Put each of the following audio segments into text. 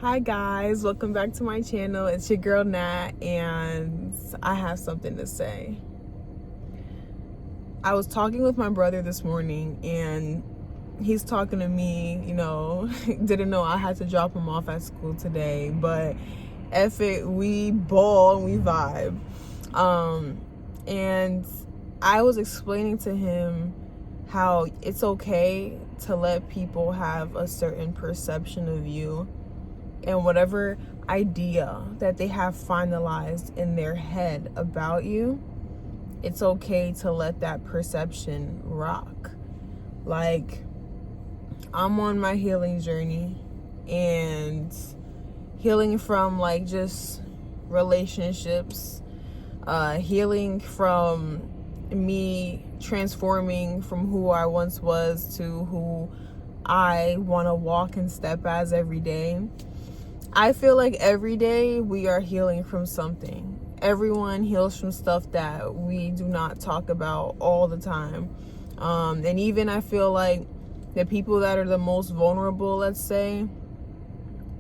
Hi guys, welcome back to my channel. It's your girl Nat, and I have something to say. I was talking with my brother this morning, and he's talking to me, didn't know I had to drop him off at school today, but F it, we ball and we vibe. And I was explaining to him how it's okay to let people have a certain perception of you and whatever idea that they have finalized in their head about you. It's okay to let that perception rock. Like, I'm on my healing journey and healing from like just relationships, healing from me transforming from who I once was to who I want to walk and step as every day. I feel like every day we are healing from something. Everyone heals from stuff that we do not talk about all the time. And even I feel like the people that are the most vulnerable, let's say,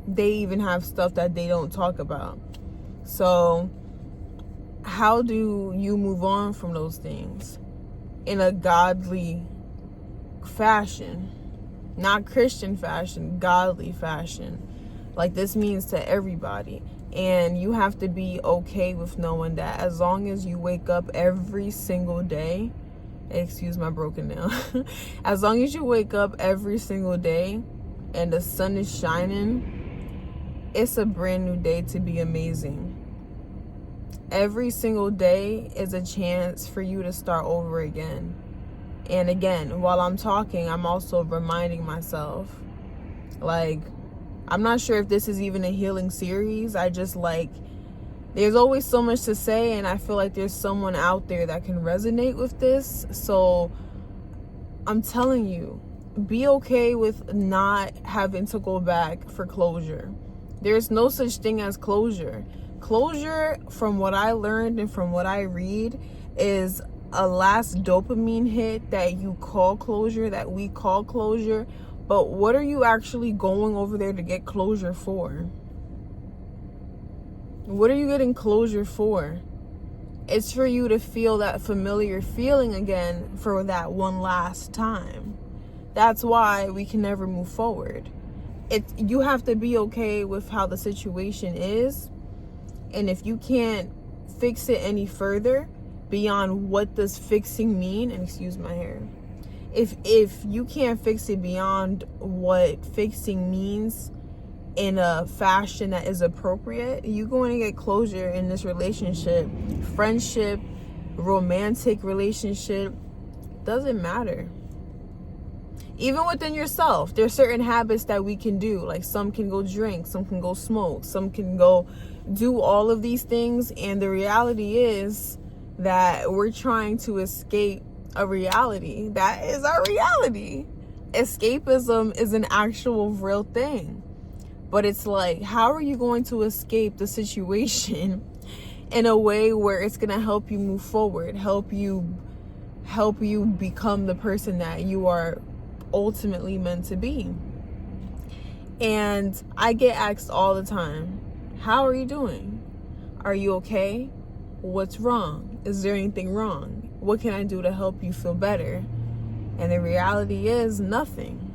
they even have stuff that they don't talk about. So how do you move on from those things in a godly fashion? Not Christian fashion, godly fashion. Like, this means to everybody. And you have to be okay with knowing that as long as you wake up every single day, excuse my broken nail, as long as you wake up every single day and the sun is shining, it's a brand new day to be amazing. Every single day is a chance for you to start over again. And again, while I'm talking, I'm also reminding myself, like, I'm not sure if this is even a healing series. There's always so much to say, and I feel like there's someone out there that can resonate with this. So I'm telling you, be okay with not having to go back for closure. There's no such thing as closure. Closure, from what I learned and from what I read, is a last dopamine hit that you call closure, that we call closure. But what are you actually going over there to get closure for? What are you getting closure for? It's for you to feel that familiar feeling again for that one last time. That's why we can never move forward. You have to be okay with how the situation is. And if you can't fix it any further beyond what does fixing mean, and excuse my hair, if you can't fix it beyond what fixing means in a fashion that is appropriate, you're going to get closure in this relationship, friendship, romantic relationship, doesn't matter. Even within yourself, there's certain habits that we can do. Like, some can go drink, some can go smoke, some can go do all of these things. And the reality is that we're trying to escape a reality that is our reality. Escapism is an actual real thing. But it's like, how are you going to escape the situation in a way where it's going to help you move forward, help you become the person that you are ultimately meant to be? And I get asked all the time, how are you doing? Are you okay? What's wrong? Is there anything wrong? What can I do to help you feel better? And the reality is nothing.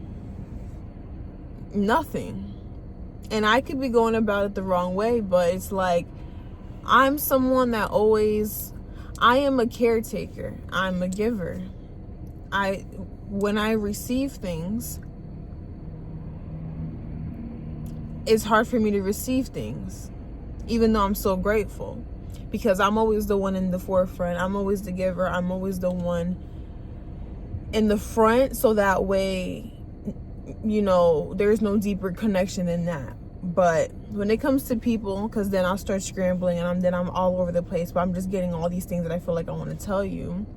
Nothing. And I could be going about it the wrong way, but it's like, I'm someone that I am a caretaker. I'm a giver. When I receive things, it's hard for me to receive things, even though I'm so grateful. Because I'm always the one in the forefront. I'm always the giver. I'm always the one in the front. So that way, there's no deeper connection than that. But when it comes to people, because then I'll start scrambling and I'm all over the place. But I'm just getting all these things that I feel like I want to tell you.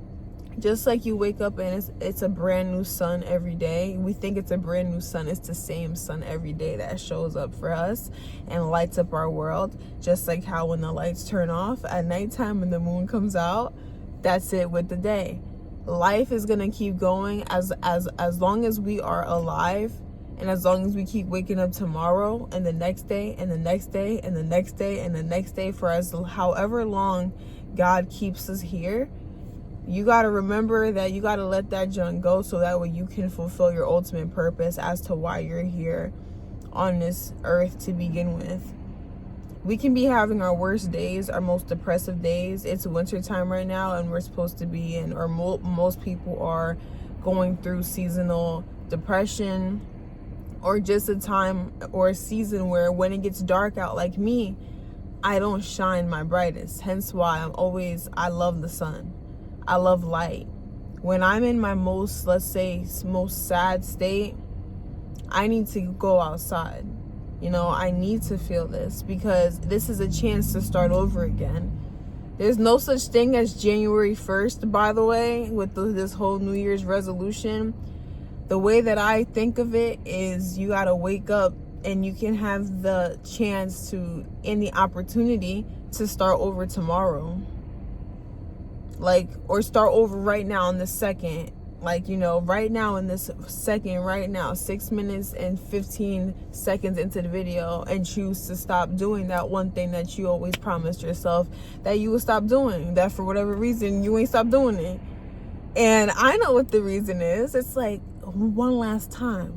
Just like you wake up and it's a brand new sun every day. We think it's a brand new sun. It's the same sun every day that shows up for us and lights up our world. Just like how when the lights turn off at nighttime and the moon comes out, that's it with the day. Life is going to keep going as long as we are alive And as long as we keep waking up tomorrow and the next day and the next day and the next day and the next day for as however long God keeps us here, you got to remember that you got to let that junk go so that way you can fulfill your ultimate purpose as to why you're here on this earth to begin with. We can be having our worst days, our most depressive days. It's winter time right now, and we're supposed to be in, or most people are going through seasonal depression, or just a time or a season where when it gets dark out, like me, I don't shine my brightest. Hence why I love the sun. I love light. When I'm in my most, let's say, most sad state, I need to go outside. I need to feel this because this is a chance to start over again. There's no such thing as January 1st, by the way, with this whole New Year's resolution. The way that I think of it is you got to wake up and you can have the chance to, and the opportunity to start over tomorrow. Or start over right now in the second. Right now in this second, right now, 6 minutes and 15 seconds into the video, and choose to stop doing that one thing that you always promised yourself that you would stop doing, that for whatever reason you ain't stopped doing it. And I know what the reason is. It's like one last time,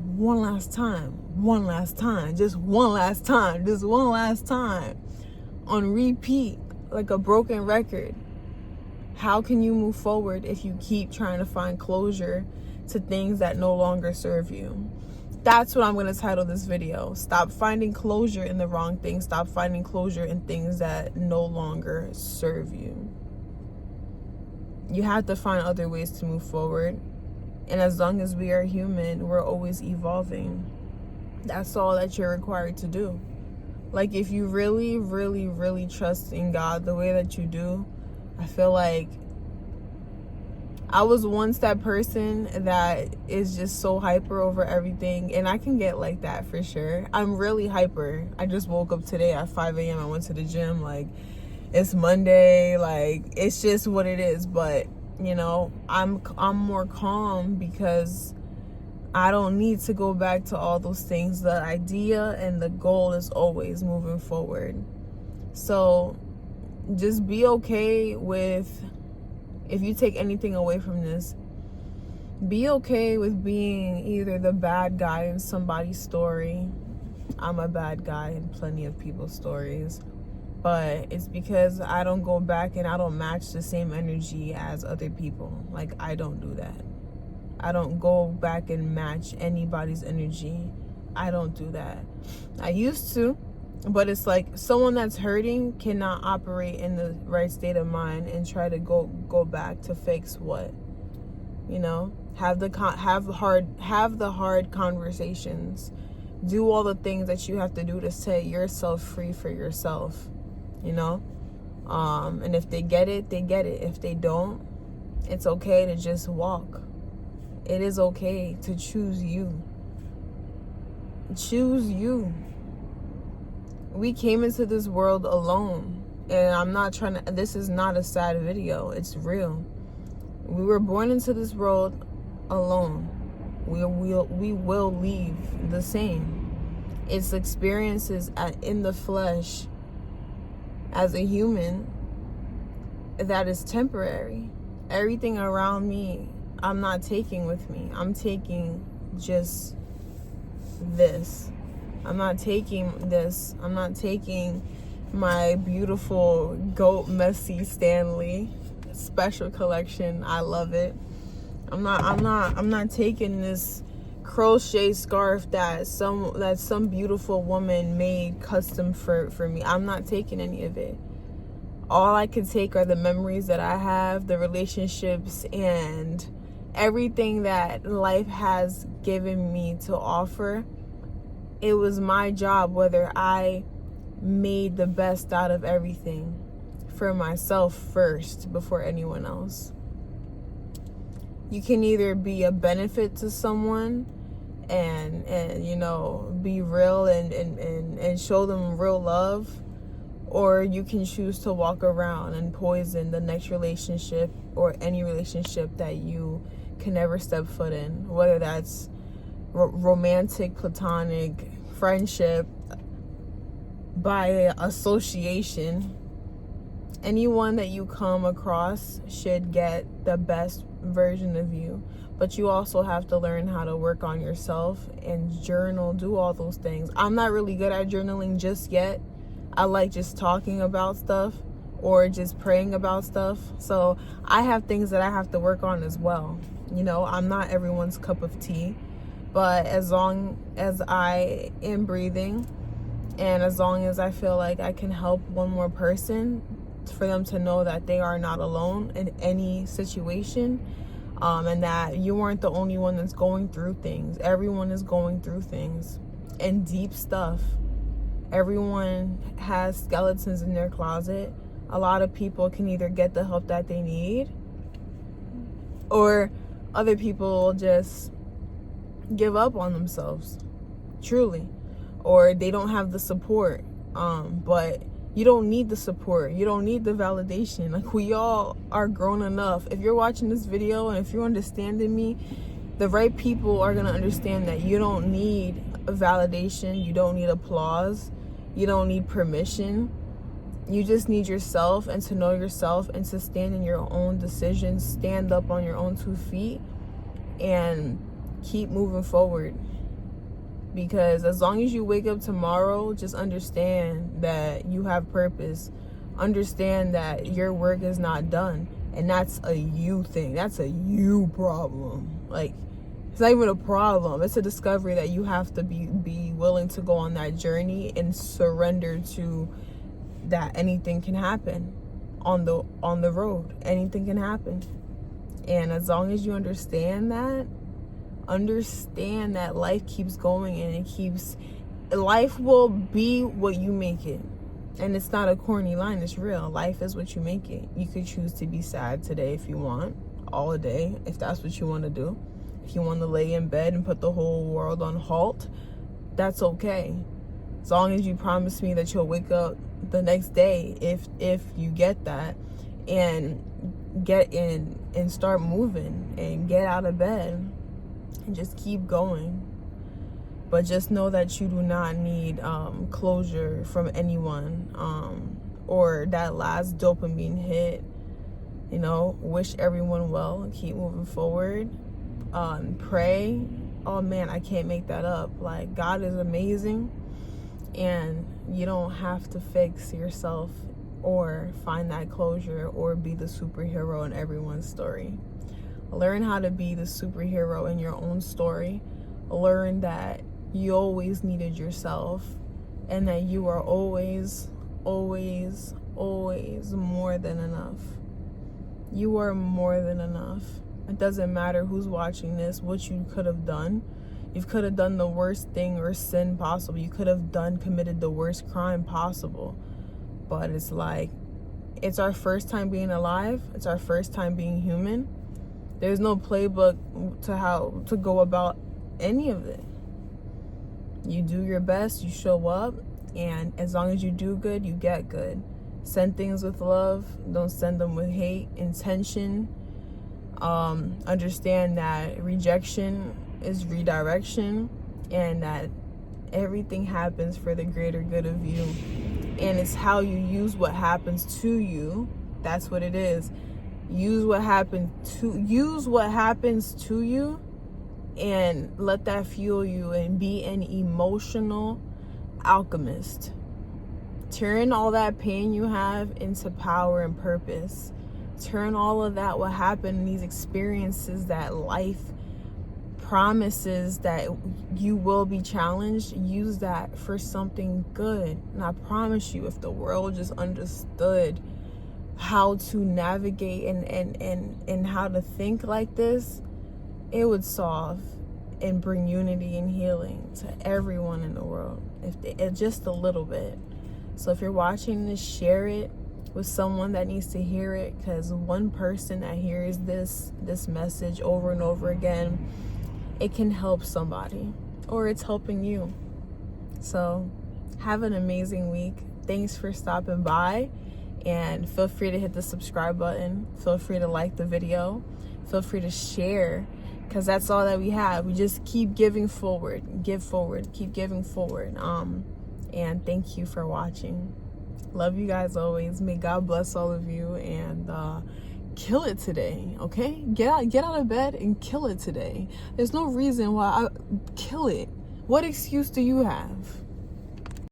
just one last time on repeat, like a broken record. How can you move forward if you keep trying to find closure to things that no longer serve you? That's what I'm going to title this video. Stop finding closure in the wrong things. Stop finding closure in things that no longer serve you. You have to find other ways to move forward. And as long as we are human, we're always evolving. That's all that you're required to do. If you really, really, really trust in God the way that you do, I feel like I was once that person that is just so hyper over everything, and I can get like that for sure. I'm really hyper. I just woke up today at 5 a.m. I went to the gym. It's Monday. It's just what it is. But I'm more calm because I don't need to go back to all those things. The idea and the goal is always moving forward. So just be okay with, if you take anything away from this, be okay with being either the bad guy in somebody's story. I'm a bad guy in plenty of people's stories, but it's because I don't go back and I don't match the same energy as other people. I don't do that. I don't go back and match anybody's energy. I don't do that. I used to. But it's someone that's hurting cannot operate in the right state of mind and try to go back to fix what, have the hard conversations, do all the things that you have to do to set yourself free for yourself, and if they get it, they get it. If they don't, it's okay to just walk. It is okay to choose you. Choose you. We came into this world alone, and I'm not trying to, this is not a sad video, it's real. We were born into this world alone. We will leave the same. It's experiences in the flesh as a human that is temporary. Everything around me, I'm not taking with me. I'm taking just this. I'm not taking this. I'm not taking my beautiful Goat Messy Stanley special collection. I love it. I'm not taking this crochet scarf that some beautiful woman made custom for me. I'm not taking any of it. All I can take are the memories that I have, the relationships, and everything that life has given me to offer. It was my job, whether I made the best out of everything for myself first before anyone else. You can either be a benefit to someone and be real and show them real love, or you can choose to walk around and poison the next relationship or any relationship that you can ever step foot in, whether that's romantic, platonic friendship, by association. Anyone that you come across should get the best version of you. But you also have to learn how to work on yourself and journal, do all those things. I'm not really good at journaling just yet. I like just talking about stuff or just praying about stuff. So I have things that I have to work on as well. You know, I'm not everyone's cup of tea. But as long as I am breathing and as long as I feel like I can help one more person, for them to know that they are not alone in any situation, and that you weren't the only one that's going through things. Everyone is going through things and deep stuff. Everyone has skeletons in their closet. A lot of people can either get the help that they need, or other people just give up on themselves, truly, or they don't have the support. But you don't need the support. You don't need the validation. Like, we all are grown enough. If you're watching this video and if you're understanding me, the right people are going to understand that you don't need a validation. You don't need applause. You don't need permission. You just need yourself, and to know yourself, and to stand in your own decisions, stand up on your own 2 feet, and keep moving forward. Because as long as you wake up tomorrow, just understand that you have purpose. Understand that your work is not done. And that's a you thing. That's a you problem. Like, it's not even a problem. It's a discovery that you have to be willing to go on that journey and surrender to that. Anything can happen on the road. Anything can happen. And as long as you understand that life keeps going, and life will be what you make it. And it's not a corny line, it's real. Life is what you make it. You could choose to be sad today if you want, all day, if that's what you want to do. If you want to lay in bed and put the whole world on halt, that's okay. As long as you promise me that you'll wake up the next day, if you get that, and get in and start moving and get out of bed and just keep going. But just know that you do not need closure from anyone, or that last dopamine hit. You know, wish everyone well and keep moving forward. Pray. Oh man, I can't make that up. Like, God is amazing, and you don't have to fix yourself or find that closure or be the superhero in everyone's story. Learn how to be the superhero in your own story. Learn that you always needed yourself, and that you are always, always, always more than enough. You are more than enough. It doesn't matter who's watching this, what you could have done. You could have done the worst thing or sin possible. You could have committed the worst crime possible. But it's like, it's our first time being alive. It's our first time being human. There's no playbook to how to go about any of it. You do your best, you show up, and as long as you do good, you get good. Send things with love. Don't send them with hate, intention. Understand that rejection is redirection, and that everything happens for the greater good of you. And it's how you use what happens to you. That's what it is. Use what happens to you, and let that fuel you, and be an emotional alchemist. Turn all that pain you have into power and purpose. Turn all of that, what happened in these experiences that life promises that you will be challenged, use that for something good. And I promise you, if the world just understood how to navigate and how to think like this, it would solve and bring unity and healing to everyone in the world, just a little bit. So if you're watching this, share it with someone that needs to hear it, because one person that hears this message over and over again, it can help somebody, or it's helping you. So have an amazing week. Thanks for stopping by, and feel free to hit the subscribe button. Feel free to like the video. Feel free to share, because that's all that we have. We just keep giving forward, keep giving forward. And thank you for watching. Love you guys always. May God bless all of you, and kill it today, okay? Get out of bed and kill it today. There's no reason why kill it. What excuse do you have?